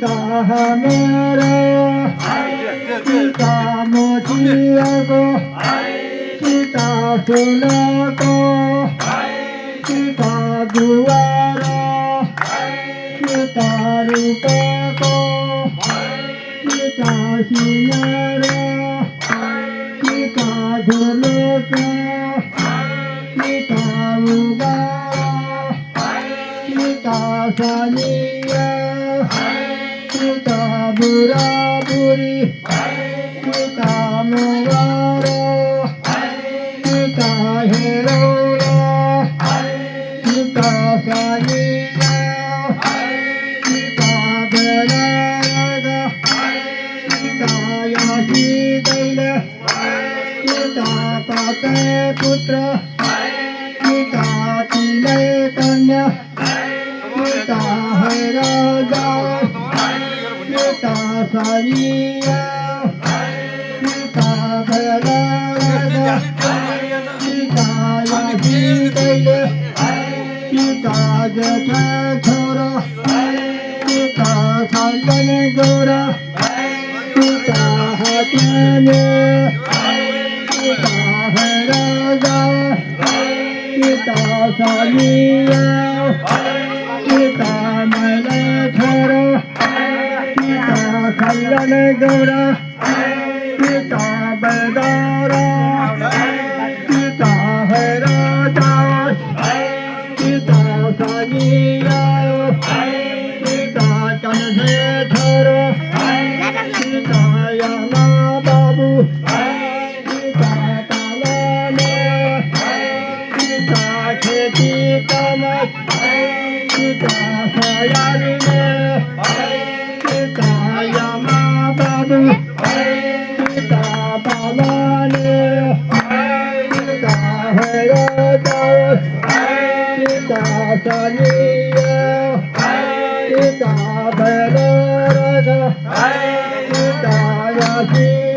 kita hamera, kita mochiago, kita sunako, kita juara, kita rupako, kita sinara, kita guluka, kita ugara, kita sania, kita buraburi, kita mawara, kita herola, kita sania, kita beraraga, kita yasitaila, kita pakai putra, kita tilai kanya, kita hai raja, kita sania, kita beraraga, kita yasitaila, kita jatha chora, kita sallan gora, kita hatane, kita hai raja, kita sania, kita mala chora, kita sallan gora, kita bedara, kita hai raja, kita sania, kita kanse chora, kita yana babu, kita talane, kita kheti kamat, kita sayarine, kita yama babu, kita talane, kita heraja, kita sania, kita beraraga, kita yasi.